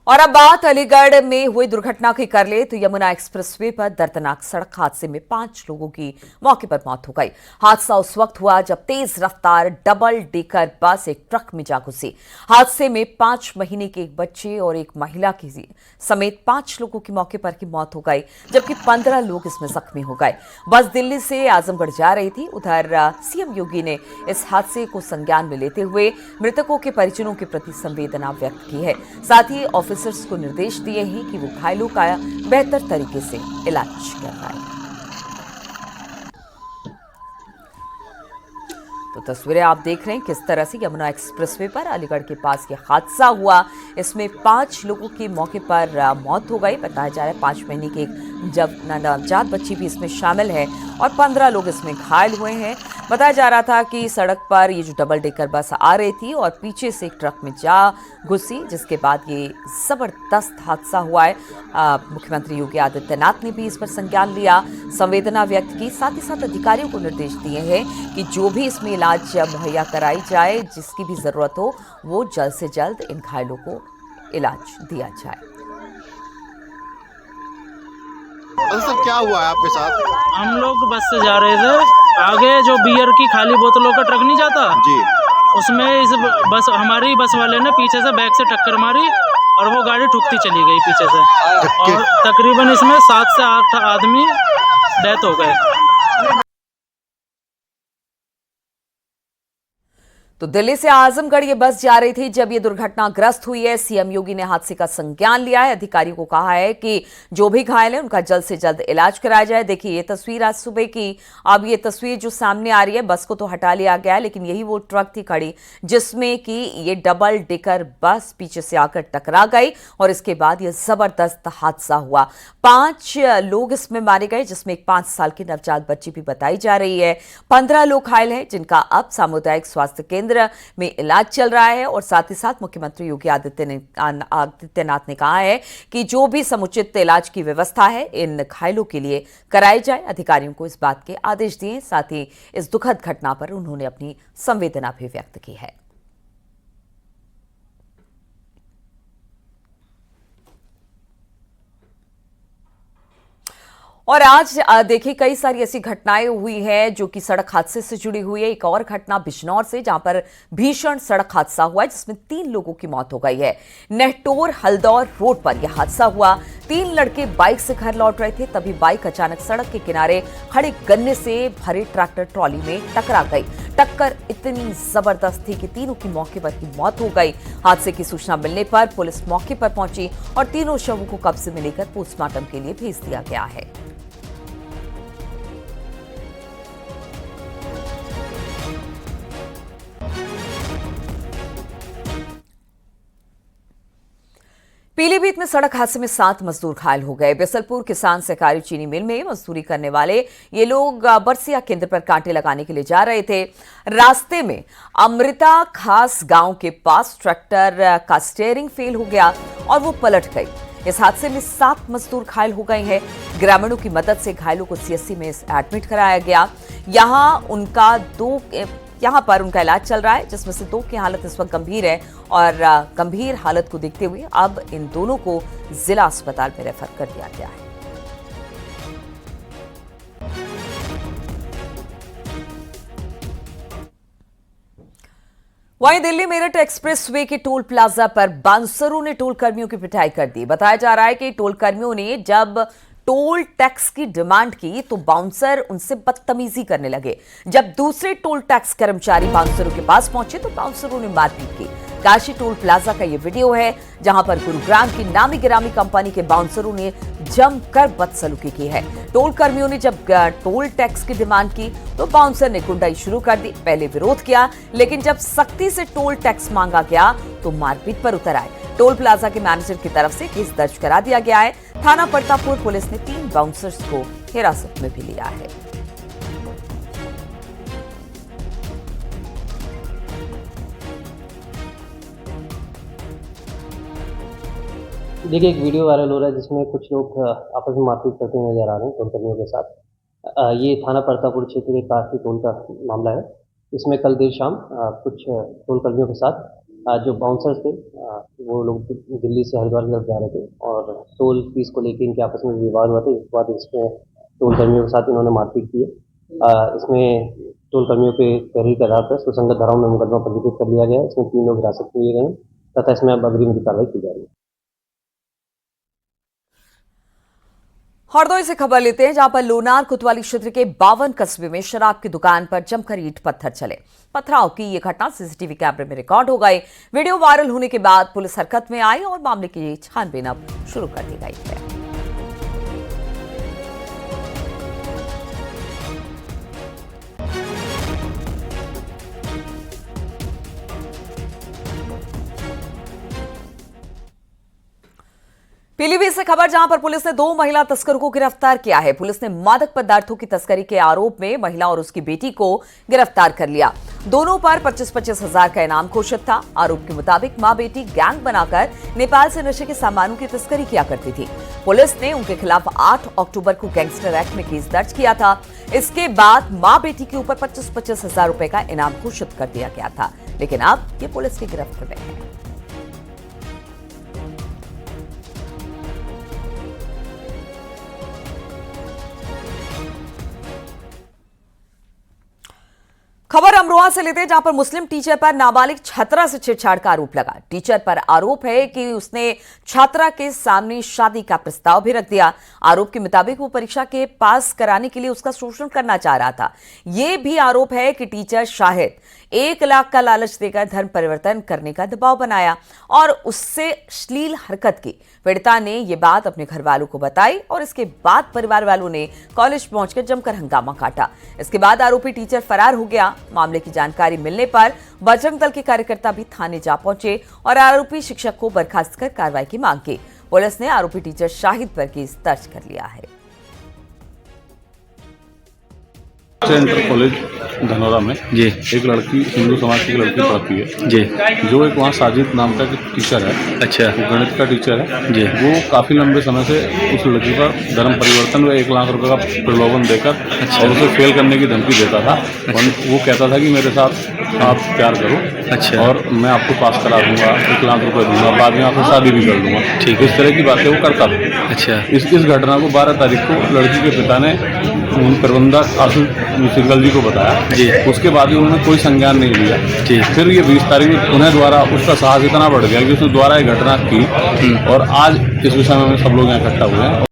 और अब बात अलीगढ़ में हुई दुर्घटना की कर ले तो यमुना एक्सप्रेसवे पर दर्दनाक सड़क हादसे में 5 लोगों की मौके पर मौत हो गई। हादसा उस वक्त हुआ जब तेज रफ्तार डबल डेकर बस एक ट्रक में जा घुसी। हादसे में 5 महीने के एक बच्चे और एक महिला की समेत 5 लोगों की मौके पर की मौत हो गई, जबकि 15 लोग इसमें जख्मी हो गए। बस दिल्ली से आजमगढ़ जा रही थी। उधर सीएम योगी ने इस हादसे को संज्ञान में लेते हुए मृतकों के परिजनों के प्रति संवेदना व्यक्त की है। साथ ही ऑफिसर्स को निर्देश दिए हैं कि वो घायलों का बेहतर तरीके से इलाज करवाएं। तो तस्वीरें आप देख रहे हैं किस तरह से यमुना एक्सप्रेसवे पर अलीगढ़ के पास ये हादसा हुआ। इसमें 5 लोगों की मौके पर मौत हो गई। बताया जा रहा है 5 महीने की एक नवजात बच्ची भी इसमें शामिल है और 15 लोग इसमें घायल हुए हैं। बताया जा रहा था कि सड़क पर ये जो डबल डेकर बस आ रही थी और पीछे से एक ट्रक में जा घुसी, जिसके बाद ये जबरदस्त हादसा हुआ है। मुख्यमंत्री योगी आदित्यनाथ ने भी इस पर संज्ञान लिया, संवेदना व्यक्त की। साथ ही साथ अधिकारियों को निर्देश दिए हैं कि जो भी इसमें इलाज मुहैया कराई जाए, जिसकी भी जरूरत हो, वो जल्द से जल्द इन घायलों को इलाज दिया जाए। सर क्या हुआ है आपके साथ? हम लोग बस से जा रहे थे, आगे जो बियर की खाली बोतलों का ट्रक नहीं जाता जी, उसमें इस हमारी बस वाले ने पीछे से बैक से टक्कर मारी और वो गाड़ी ठुकती चली गई पीछे से और तकरीबन इसमें 7 से 8 आदमी डेथ हो गए। तो दिल्ली से आजमगढ़ ये बस जा रही थी जब ये दुर्घटनाग्रस्त हुई है। सीएम योगी ने हादसे का संज्ञान लिया है। अधिकारियों को कहा है कि जो भी घायल है उनका जल्द से जल्द इलाज कराया जाए। देखिए ये तस्वीर आज सुबह की। अब ये तस्वीर जो सामने आ रही है, बस को तो हटा लिया गया है, लेकिन यही वो ट्रक थी खड़ी जिसमें कि ये डबल डेकर बस पीछे से आकर टकरा गई और इसके बाद ये जबरदस्त हादसा हुआ। 5 लोग इसमें मारे गए, जिसमें एक 5 साल की नवजात बच्ची भी बताई जा रही है। 15 लोग घायल हैं, जिनका अब सामुदायिक स्वास्थ्य केंद्र में इलाज चल रहा है। और साथ ही साथ मुख्यमंत्री योगी आदित्यनाथ ने कहा है कि जो भी समुचित इलाज की व्यवस्था है इन घायलों के लिए कराई जाए। अधिकारियों को इस बात के आदेश दिए। साथ ही इस दुखद घटना पर उन्होंने अपनी संवेदना भी व्यक्त की है। और आज देखिए कई सारी ऐसी घटनाएं हुई हैं जो कि सड़क हादसे से जुड़ी हुई है। एक और घटना बिजनौर से, जहां पर भीषण सड़क हादसा हुआ है जिसमें 3 लोगों की मौत हो गई है। नेहटोर हल्दौर रोड पर यह हादसा हुआ। 3 लड़के बाइक से घर लौट रहे थे, तभी बाइक अचानक सड़क के किनारे खड़े गन्ने से भरे ट्रैक्टर ट्रॉली में टकरा गई। टक्कर इतनी जबरदस्त थी कि तीनों की मौके पर ही मौत हो गई। हादसे की सूचना मिलने पर पुलिस मौके पर पहुंची और तीनों शवों को कब्जे में लेकर पोस्टमार्टम के लिए भेज दिया गया है। पीलीभीत में सड़क हादसे में 7 मजदूर घायल हो गए। बिसलपुर किसान सहकारी चीनी मिल में मजदूरी करने वाले ये लोग बरसिया केंद्र पर कांटे लगाने के लिए जा रहे थे। रास्ते में अमृता खास गांव के पास ट्रैक्टर का स्टीयरिंग फेल हो गया और वो पलट गई। इस हादसे में 7 मजदूर घायल हो गए हैं। ग्रामीणों की मदद से घायलों को सीएससी में एडमिट कराया गया। यहां पर उनका इलाज चल रहा है, जिसमें से 2 की हालत इस वक्त गंभीर है और गंभीर हालत को देखते हुए अब इन दोनों को जिला अस्पताल में रेफर कर दिया गया है। वहीं दिल्ली मेरठ एक्सप्रेसवे के टोल प्लाजा पर बांसरों ने टोल कर्मियों की पिटाई कर दी। बताया जा रहा है कि टोल कर्मियों ने जब टोल टैक्स की डिमांड की तो बाउंसर उनसे बदतमीजी करने लगे। जब दूसरे टोल टैक्स कर्मचारी बाउंसरों के पास पहुंचे तो बाउंसरों ने मारपीट की। काशी टोल प्लाजा का यह वीडियो है, जहां पर गुरुग्राम की नामी गिरामी कंपनी के बाउंसरों ने जमकर बदसलूकी की है। टोल कर्मियों ने जब टोल टैक्स की डिमांड की तो बाउंसर ने गुंडाई शुरू कर दी। पहले विरोध किया, लेकिन जब सख्ती से टोल टैक्स मांगा गया तो मारपीट पर उतर आए। टोल प्लाजा के मैनेजर की तरफ से केस दर्ज करा दिया गया है। थाना परतापुर पुलिस ने 3 बाउंसर्स को हिरासत में भी लिया है। देखिए, एक वीडियो वायरल हो रहा है जिसमें कुछ लोग आपस में मारपीट करते हुए नजर आ रहे हैं टोल कर्मियों के साथ। ये थाना परतापुर क्षेत्र के काशी टोल का मामला है। इसमें कल देर शाम कुछ टोल कर्मियों के साथ जो बाउंसर्स थे वो लोग दिल्ली से हरिद्वार की तरफ जा रहे थे और टोल फीस को लेकर इनके आपस में विवाद हुआ था। इसके बाद इसमें टोल कर्मियों के साथ इन्होंने मारपीट की है। इसमें टोल कर्मियों के तहरीर के आधार पर सुसंगत धाराओं में मुकदमा पंजीकृत कर लिया गया है। इसमें 3 लोग हिरासत में लिए गए हैं तथा इसमें अब अग्रिम कार्रवाई की जा रही है। हरदोई से खबर लेते हैं, जहां पर लोनार कोतवाली क्षेत्र के 52 कस्बे में शराब की दुकान पर जमकर ईंट पत्थर चले। पथराव की यह घटना सीसीटीवी कैमरे में रिकॉर्ड हो गई। वीडियो वायरल होने के बाद पुलिस हरकत में आई और मामले की छानबीन अब शुरू कर दी गई है। पीलीभीत से खबर, जहां पर पुलिस ने 2 महिला तस्करों को गिरफ्तार किया है। पुलिस ने मादक पदार्थों की तस्करी के आरोप में महिला और उसकी बेटी को गिरफ्तार कर लिया। दोनों पर 25-25 हजार का इनाम घोषित था। आरोप के मुताबिक मां बेटी गैंग बनाकर नेपाल से नशे के सामानों की तस्करी किया करती थी। पुलिस ने उनके खिलाफ 8 अक्टूबर को गैंगस्टर एक्ट में केस दर्ज किया था। इसके बाद मां बेटी के ऊपर 25-25 हजार रुपए का इनाम घोषित कर दिया गया था, लेकिन अब ये पुलिस की गिरफ्त में है। खबर अमरोहा से लेते हैं, जहां पर मुस्लिम टीचर पर नाबालिग छात्रा से छेड़छाड़ का आरोप लगा। टीचर पर आरोप है कि उसने छात्रा के सामने शादी का प्रस्ताव भी रख दिया। आरोप के मुताबिक वो परीक्षा के पास कराने के लिए उसका शोषण करना चाह रहा था। यह भी आरोप है कि टीचर शाहिद 1 लाख का लालच देकर धर्म परिवर्तन करने का दबाव बनाया और उससे अश्लील हरकत की। पीड़िता ने यह बात अपने घर वालों को बताई और इसके बाद परिवार वालों ने कॉलेज पहुंचकर जमकर हंगामा काटा। इसके बाद आरोपी टीचर फरार हो गया। मामले की जानकारी मिलने पर बजरंग दल के कार्यकर्ता भी थाने जा पहुंचे और आरोपी शिक्षक को बर्खास्त कर कार्रवाई की मांग की। पुलिस ने आरोपी टीचर शाहिद पर केस दर्ज कर लिया है। इंटर कॉलेज धनौरा में जी एक लड़की, हिंदू समाज की लड़की पढ़ती है जी, जो एक वहाँ साजिद नाम का टीचर है। अच्छा, वो गणित का टीचर है जी। वो काफ़ी लंबे समय से उस लड़की पर धर्म परिवर्तन व 1 लाख रुपए का प्रलोभन देकर और उसे फेल करने की धमकी देता था। वो कहता था कि मेरे साथ आप प्यार करो, अच्छा, और मैं आपको पास करा दूंगा, 1 लाख रुपए दूंगा, बाद में आपको शादी भी कर दूंगा। ठीक, इस तरह की बातें वो करता था। अच्छा, इस घटना को 12 तारीख को लड़की के पिता ने प्रबंधक आशुष सिंगल जी को बताया जी। उसके बाद भी उन्होंने कोई संज्ञान नहीं लिया। ठीक, फिर ये 20 तारीख में उन्हें द्वारा उसका साहस इतना बढ़ गया कि उसने द्वारा ये घटना की और आज इस विषय में सब लोग यहाँ इकट्ठा हुए हैं।